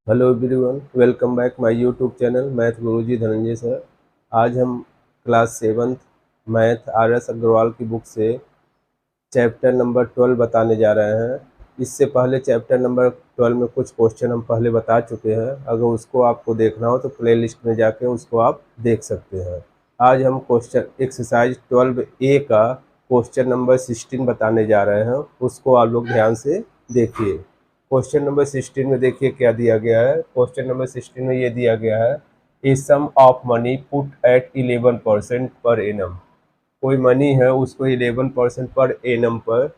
Hello everyone, welcome back my YouTube channel math Guruji Dhananjay sir. आज हम class seventh math RS Agrawal की book से chapter number 12 बताने जा रहे हैं। इससे पहले चैप्टर नंबर 12 में कुछ क्वेश्चन हम पहले बता चुके हैं। अगर उसको आपको देखना हो तो प्लेलिस्ट में जाके उसको आप देख सकते हैं। आज हम क्वेश्चन एक्सरसाइज 12A का क्वेश्चन नंबर 16 बताने जा रहे हैं। उसको आप लोग ध्यान से देखिए। क्वेश्चन नंबर 16 में देखिए क्या दिया गया है। क्वेश्चन नंबर 16 में ये दिया गया है, a sum of money put at 11% per annum. कोई मनी है, उसको 11% पर एनम पर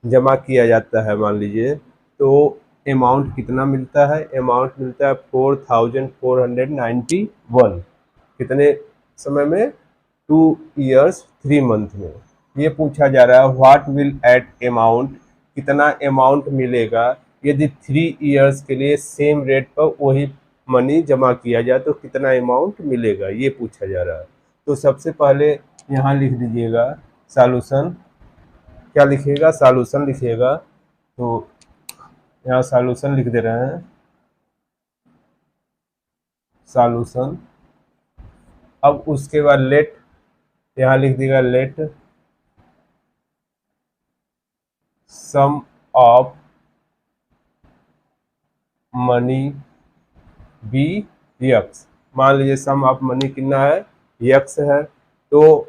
जमा किया जाता है मान लीजिए, तो अमाउंट कितना मिलता है? अमाउंट मिलता है 4491। कितने समय में? 2 years 3 month में। ये पूछा जा रहा है व्हाट विल एट अमाउंट, कितना अमाउंट मिलेगा यदि 3 years के लिए सेम रेट पर वही मनी जमा किया जाए, तो कितना अमाउंट मिलेगा, ये पूछा जा रहा है। तो सबसे पहले यहाँ लिख दीजिएगा सॉल्यूशन। क्या लिखिएगा? सॉल्यूशन लिखिएगा। तो यहाँ सॉल्यूशन लिख दे रहे हैं, सॉल्यूशन। अब उसके बाद लेट, यहाँ लिख दीजिएगा let sum of money be x. मान लीजिए सम ऑफ मनी कितना है? यक्स है। तो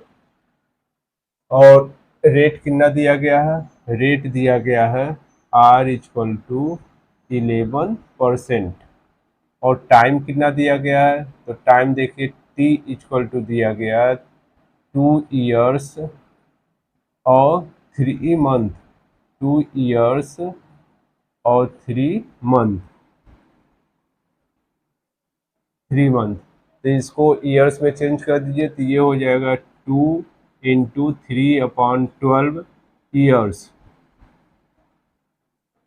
और रेट कितना दिया गया है? रेट दिया गया है R इक्वल टू 11%। और टाइम कितना दिया गया है? तो टाइम देखिए T इक्वल टू दिया गया है 2 years और 3 month। 2 years और 3 month। 3 month। तो इसको ईयर्स में चेंज कर दीजिए, तो ये हो जाएगा 2 × 3/12 ईयर्स।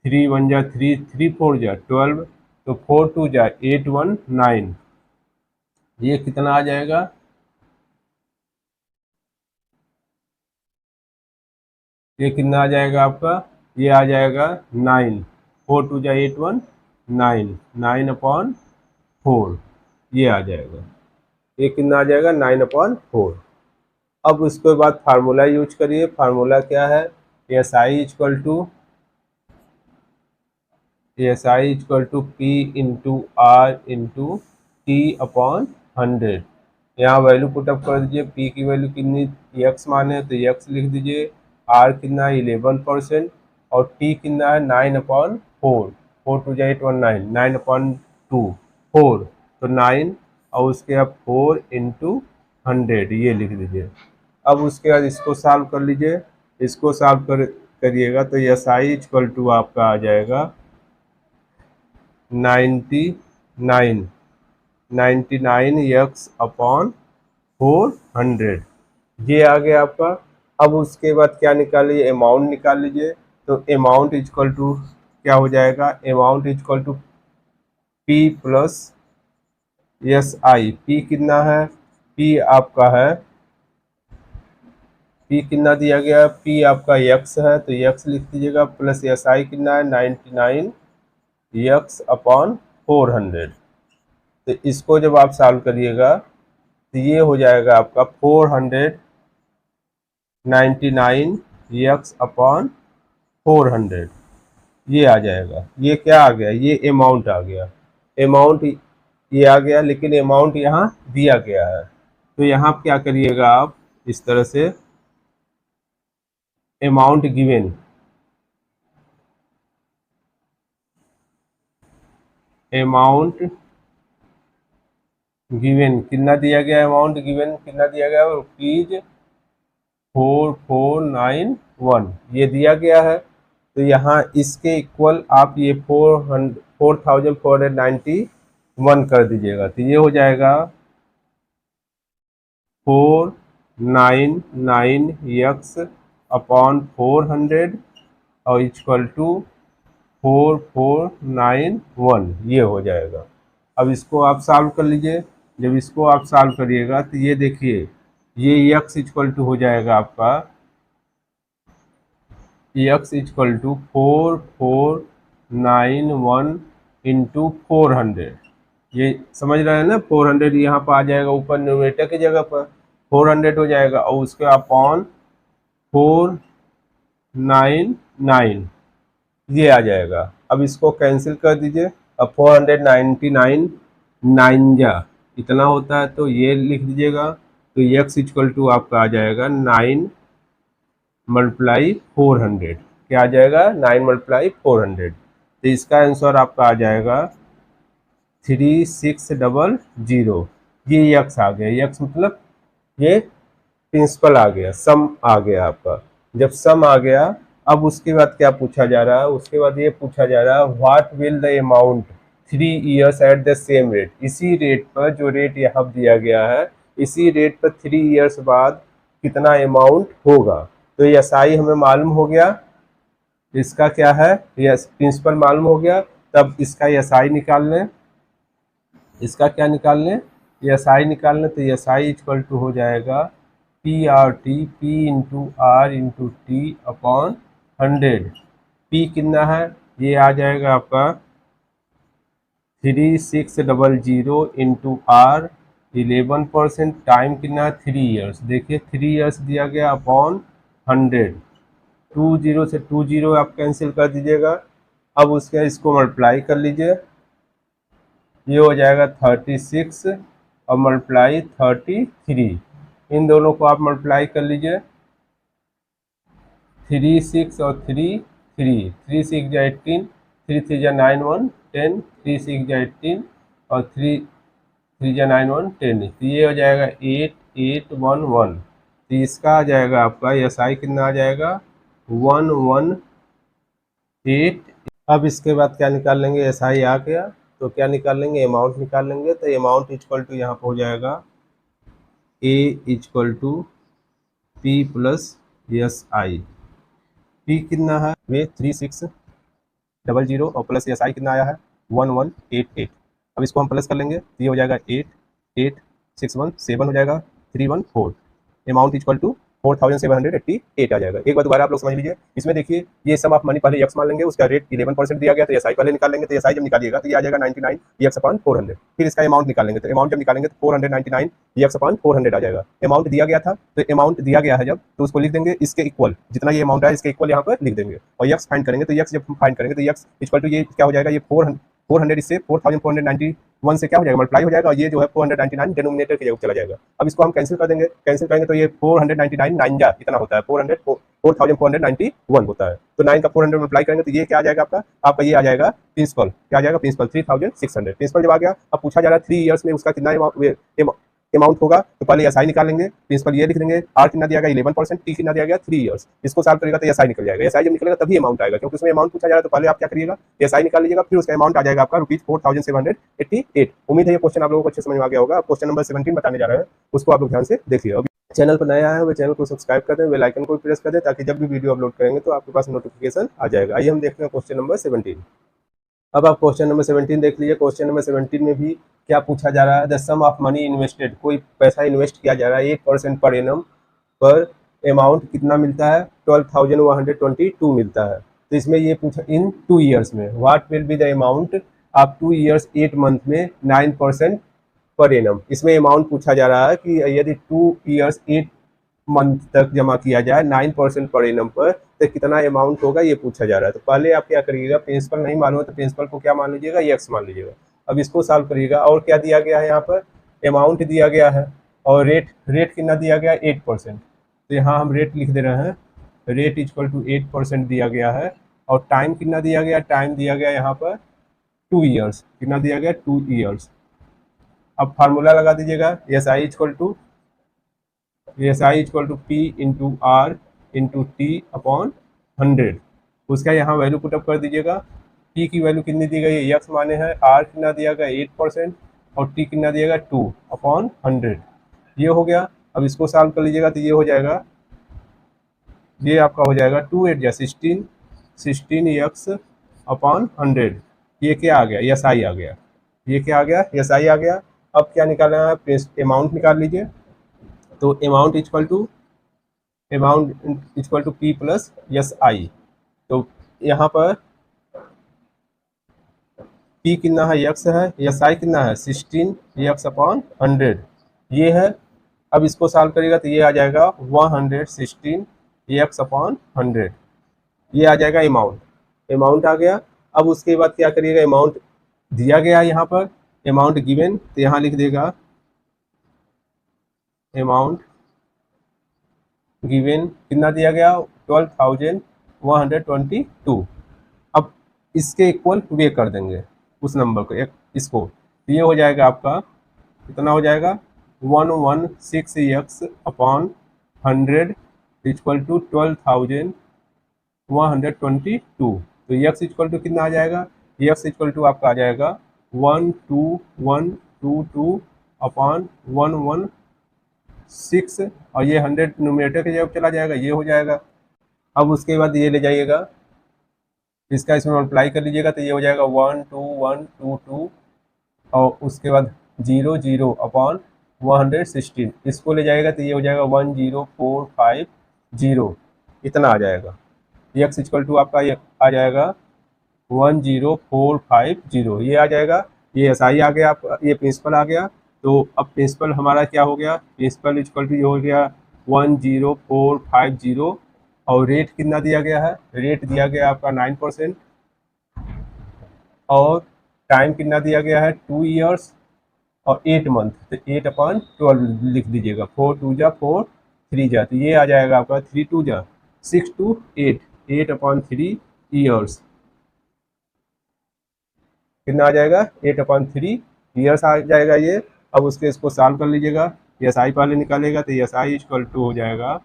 3 1 जा 3, 3 4 जा 12, तो 4 2 जा 8 1 9। ये कितना आ जाएगा? ये कितना आ जाएगा आपका? ये आ जाएगा 9। 4 2 जा 8 1 9, 9/4 ये आ जाएगा। ये कितना आ जाएगा? 9/4। अब उसके बाद फार्मूला यूज करिए। फार्मूला क्या है? S I equal to P into R into T/100। यहाँ वैल्यू पुटअप कर दीजिए। पी की वैल्यू कितनी यक्स माने, तो यक्स लिख दीजिए। आर कितना है? 11%। और टी कितना है? 9/4। 4 2 जा 8 1 9, 9/2 4, तो 9। और उसके बाद 4 इंटू 100 ये लिख दीजिए। अब उसके बाद इसको सॉल्व कर लीजिए। इसको सॉल्व करिएगा तो एस आई इक्वल टू आपका आ जाएगा 99 99x/400। ये आ गया आपका। अब उसके बाद क्या निकालिए? अमाउंट निकाल लीजिए। तो अमाउंट इक्वल टू क्या हो जाएगा? Amount equal to P plus S I. P कितना है? पी आपका है, पी कितना दिया गया है? पी आपका यक्स है, तो यक्स लिख दीजिएगा। प्लस एस आई कितना है? 99x/400। तो इसको जब आप सॉल्व करिएगा तो ये हो जाएगा आपका 499x/400। ये आ जाएगा। ये क्या आ गया? ये अमाउंट आ गया। अमाउंट ये आ गया, लेकिन अमाउंट यहाँ दिया गया है। तो यहाँ क्या करिएगा आप इस तरह से, अमाउंट गिवन, अमाउंट गिवन कितना दिया गया? अमाउंट गिवन कितना दिया गया? ₹4491 ये दिया गया है। तो यहाँ इसके इक्वल आप ये 4491 कर दीजिएगा, तो ये हो जाएगा 499x/400 और इक्वल टू 4491 ये हो जाएगा। अब इसको आप सॉल्व कर लीजिए। जब इसको आप सॉल्व करिएगा तो ये देखिए, ये x इक्वल टू हो जाएगा आपका, x इक्वल टू 4491 इंटू 400। ये समझ रहे हैं ना, 400 यहाँ पर आ जाएगा ऊपर न्यूमरेटर की जगह पर 400 हो जाएगा, और उसके अपॉन 499 ये आ जाएगा। अब इसको कैंसिल कर दीजिए। अब 499 नाइन जा इतना होता है, तो ये लिख दीजिएगा। तो x इक्वल टू आपका आ जाएगा 9 मल्टीप्लाई 400। क्या आ जाएगा? 9 मल्टीप्लाई 400। तो इसका आंसर आपका आ जाएगा 3600। ये यक्स आ गया, यक्स मतलब ये प्रिंसिपल आ गया, सम आ गया आपका। जब सम आ गया, अब उसके बाद क्या पूछा जा रहा है? उसके बाद ये पूछा जा रहा है what will the amount 3 years at the same rate. इसी रेट पर, जो रेट यहाँ दिया गया है, इसी रेट पर 3 years बाद कितना अमाउंट होगा। तो एस आई हमें मालूम हो गया, इसका क्या है, यस प्रिंसिपल मालूम हो गया। तब इसका एस आई निकाल लें। इसका क्या निकाल लें? एस आई निकाल लें। तो एस आई इक्वल टू हो जाएगा P R T, P into R into T upon 100। P कितना है? ये आ जाएगा आपका 3600 इंटू आर 11%। टाइम कितना है? 3 years। देखिए 3 years दिया गया अपॉन 100। 20 से 20 आप कैंसिल कर दीजिएगा। अब उसके इसको मल्टीप्लाई कर लीजिए। ये हो जाएगा 36 और मल्टीप्लाई 33। इन दोनों को आप मल्टीप्लाई कर लीजिए। 3 6 और 3 3 3 6 जा 18, 3 3 जा 9 1 10, 3 6 जा 18 और 3 3 जा 9 1 10। तो ये हो जाएगा 8 8 1 1। तो इसका आ जाएगा आपका एस आई कितना आ जाएगा? 118। अब इसके बाद क्या निकाल लेंगे? एस आई आ गया तो क्या निकाल लेंगे? अमाउंट निकाल लेंगे। तो अमाउंट इक्वल टू यहाँ पर हो जाएगा A equal to P plus S I. P कितना है? वे 3600 और प्लस एस आई कितना आया है? 1188। अब इसको हम प्लस कर लेंगे तो ये हो जाएगा 88617 हो जाएगा 314। अमाउंट इक्वल टू 4788 आ जाएगा। एक बार दोबारा आप लोग समझ लीजिए। इसमें देखिए ये सम ऑफ मनी पहले एक्स मान लेंगे, उसका रेट 11% दिया गया, तो एस आई पहले निकाल लेंगे। तो एस आई जब निकालिएगा तो ये आ जाएगा 99 एक्स अपॉन 400। फिर इसका अमाउंट निकालेंगे, तो अमाउंट जब निकालेंगे तो 499 एक्स अपॉन 400 आ जाएगा। अमाउंट दिया गया था, तो अमाउंट दिया गया है जब, तो उसको लिख देंगे इसके इक्वल, जितना ये अमाउंट है इसके इक्वल यहाँ पर लिख देंगे। और एक्स फाइंड करेंगे, तो एक्स जब फाइंड करेंगे तो एक्स इक्वल टू ये क्या हो जाएगा? ये 400 इससे 4491 से क्या हो जाएगा? मल्टीप्लाई हो जाएगा, और ये जो है 499 डिनोमिनेटर की जगह चला जाएगा। अब इसको हम कैंसिल कर देंगे। कैंसिल करेंगे तो ये 499 9 जा इतना होता है, 4491 होता है। तो 9 का 400 मल्टीप्लाई करेंगे तो ये क्या आ जाएगा? आपका ये आ जाएगा प्रिंसिपल। क्या आ जाएगा? प्रिंसिपल 3600। प्रिंसिपल जब आ गया, अब पूछा जा रहा है 3 years में उसका कितना अमाउंट होगा। तो पहले एस आई निकाल लेंगे, प्रिंसिपल ये लिख देंगे। आर कितना दिया गया? 11%। टी कितना दिया गया? 3 years। इसको सॉल्व करेगा तो एस आई निकल जाएगा। एस आई जब निकलेगा तभी अमाउंट आएगा, क्योंकि उसमें अमाउंट पूछा जा रहा है। तो पहले आप क्या करिएगा? एस आई निकाल लीजिएगा, फिर उसका अमाउंट आ जाएगा आपका ₹4788। उम्मीद है ये क्वेश्चन आप लोगों को अच्छे समझ में आ गया होगा। क्वेश्चन नंबर 17 बताने जा रहे हैं, उसको आप लोग ध्यान से देखिए। अभी चैनल पर नया है वो चैनल को सब्सक्राइब कर दें, बेल आइकन को प्रेस कर दें, ताकि जब भी वीडियो अपलोड करेंगे तो आपके पास नोटिफिकेशन आ जाएगा। आइए हम देखते हैं क्वेश्चन नंबर 17। अब आप क्वेश्चन नंबर 17 देख लीजिए। क्वेश्चन नंबर 17 में भी क्या पूछा जा रहा है? The sum of money invested, कोई पैसा इन्वेस्ट किया जा रहा है 8% पर एनम पर अमाउंट कितना मिलता है? 12,122 मिलता है। तो इसमें ये पूछा इन 2 years में what will be the amount of 2 years 8 month में 9% पर एनम। इसमें अमाउंट पूछा जा रहा है कि यदि 2 years 8 मंथ तक जमा किया जाए 9% पर एनम पर, तो कितना अमाउंट होगा, ये पूछा जा रहा है। तो पहले आप क्या करिएगा? प्रिंसिपल नहीं मालूम है तो प्रिंसिपल को क्या मान लीजिएगा? एक्स मान लीजिएगा। अब इसको सॉल्व करिएगा। और क्या दिया गया है? यहाँ पर अमाउंट दिया गया है, और रेट कितना दिया गया? 8%। तो यहाँ हम रेट लिख दे रहे हैं, रेट इक्वल टू 8% दिया गया है। और टाइम कितना दिया गया? टाइम दिया गया यहाँ पर 2 years। कितना दिया गया? 2 years। अब फार्मूला लगा दीजिएगा, S I equal to P into R into T upon 100। उसका यहाँ वैल्यू पुटअप कर दीजिएगा। पी की वैल्यू कितनी दी गई है? एक्स माने हैं। आर कितना दिया गया? 8%। और टी कितना दिया गया? 2 अपॉन 100। ये हो गया। अब इसको सॉल्व कर लीजिएगा तो ये हो जाएगा, ये आपका हो जाएगा 2 8 जा 16 एक्स अपॉन 100। ये क्या आ गया? एस आई आ गया। ये क्या आ गया? एस आई आ गया। अब क्या निकालना है? अमाउंट निकाल लीजिए। तो amount equal to P plus S I. तो यहाँ पर पी कितना है, एक्स है, एस आई कितना है 16x/100 ये है। अब इसको सॉल्व करिएगा तो ये आ जाएगा 116x/100 ये आ जाएगा अमाउंट आ गया। अब उसके बाद क्या करिएगा, अमाउंट दिया गया यहाँ पर, अमाउंट गिवन, तो यहाँ लिख देगा अमाउंट गिवन कितना दिया गया 12,122। अब इसके इक्वल वे कर देंगे उस नंबर को, एक इसको, तो ये हो जाएगा आपका कितना हो जाएगा 116x/100 इक्वल टू 12,122। तो x इक्वल टू कितना आ जाएगा, x इक्वल टू आपका आ जाएगा 12122/116 और ये 100 न्यूमरेटर की जगह चला जाएगा, ये हो जाएगा। अब उसके बाद ये ले जाइएगा, इसका इसमें मल्टीप्लाई कर लीजिएगा तो ये हो जाएगा 12122 और उसके बाद 0/116 इसको ले जाएगा तो ये हो जाएगा 10450 इतना आ जाएगा। x इक्वल टू आपका ये आ जाएगा 10450 ये आ जाएगा। ये एस आई आ गया आपका, ये प्रिंसिपल आ गया। तो अब प्रिंसिपल हमारा क्या हो गया, प्रिंसिपल इक्वल टू ये हो गया 10450 और रेट कितना दिया गया है, रेट दिया गया आपका 9% और टाइम कितना दिया गया है 2 ईयर्स और 8 मंथ, तो 8/12 लिख दीजिएगा, 4 2 जा 4 3 जा, तो ये आ जाएगा आपका 3 2 जा 6 to 8 8/3 ईयर्स कितना आ जाएगा 8/3 ईयर्स आ जाएगा ये। अब उसके इसको सॉल्व कर लीजिएगा, एस आई पहले निकालेगा तो एस आई इक्वल टू हो जाएगा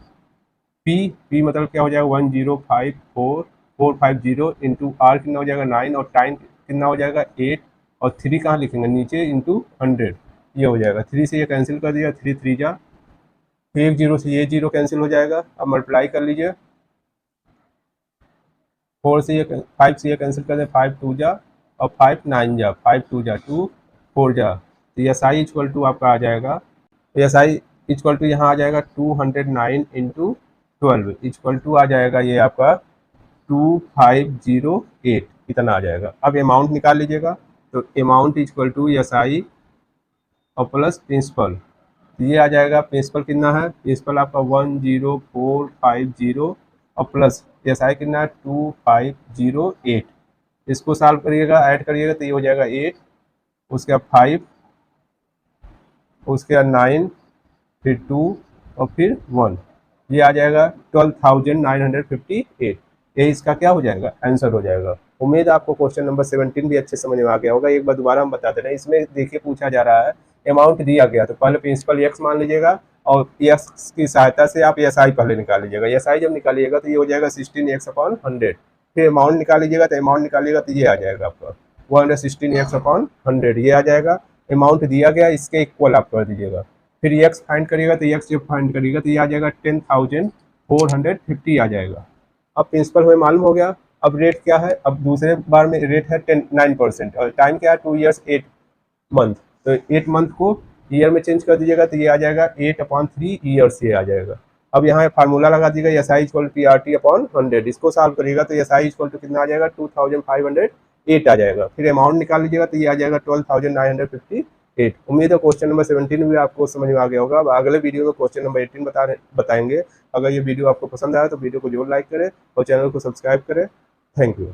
पी मतलब क्या हो जाएगा 1054450 इंटू आर कितना हो जाएगा 9 और टाइम कितना हो जाएगा 8 और 3 कहाँ लिखेंगे नीचे इंटू 100 ये हो जाएगा। 3 से ये कैंसिल कर दिया, 3 3 जा, 1 0 से ये 0 कैंसिल हो जाएगा। अब मल्टीप्लाई कर लीजिए, 4 से ये 5 से ये कैंसिल कर दे, 5 2 जा और 5 9 जा, 5 2 जा 2 4 जा, तो एस आई इक्वल टू आपका आ जाएगा, एस आई इक्वल टू यहाँ आ जाएगा 209 इंटू 12 इक्वल टू आ जाएगा ये आपका 2508 इतना आ जाएगा। अब अमाउंट निकाल लीजिएगा, तो amount equal to S I और प्लस प्रिंसिपल, ये आ जाएगा प्रिंसिपल कितना है, प्रिंसिपल आपका 10450 और प्लस एस आई कितना है 2508। इसको सॉल्व करिएगा, ऐड करिएगा तो ये हो जाएगा 8 उसके बाद 5 उसके बाद 9 फिर 2 और फिर 1 ये आ जाएगा 12,958। ये इसका क्या हो जाएगा आंसर हो जाएगा। उम्मीद है आपको क्वेश्चन नंबर 17 भी अच्छे समझ में आ गया होगा। एक बार दोबारा हम बता दे रहे हैं, इसमें देखिए पूछा जा रहा है अमाउंट दिया गया तो पहले प्रिंसिपल एक्स मान लीजिएगा और एक्स की सहायता से आप एस आई पहले निकाल लीजिएगा। एस आई जब निकालिएगा तो ये हो जाएगा 16x/100। फिर अमाउंट निकालीजिएगा तो अमाउंट निकालिएगा तो ये आ जाएगा आपका 116x/100 ये आ जाएगा। अमाउंट दिया गया इसके इक्वल आप कर दीजिएगा। फिर एक्स फाइंड करिएगा तो एक्स जब फाइंड करिएगा तो ये आ जाएगा 10,450 आ जाएगा। अब प्रिंसिपल हमें मालूम हो गया। अब रेट क्या है, अब दूसरे बार में रेट है 9% और टाइम क्या है 2 ईयर्स 8 मंथ, तो 8 मंथ को ईयर में चेंज कर दीजिएगा तो ये आ जाएगा 8/3 ईयर्स ये आ जाएगा। अब यहाँ फार्मूला लगा दीजिएगा S I equal to PRT/100। इसको सॉल्व करिएगा तो एस आई इक्वल टू कितना आ जाएगा 2508 आ जाएगा। फिर अमाउंट निकाल लीजिएगा तो ये आ जाएगा 12,958। उम्मीद है क्वेश्चन नंबर 17 भी आपको समझ में आ गया होगा। अब अगले वीडियो में क्वेश्चन नंबर 18 बताएंगे। अगर ये वीडियो आपको पसंद आया तो वीडियो को जरूर लाइक करें और चैनल को सब्सक्राइब करें। Thank you.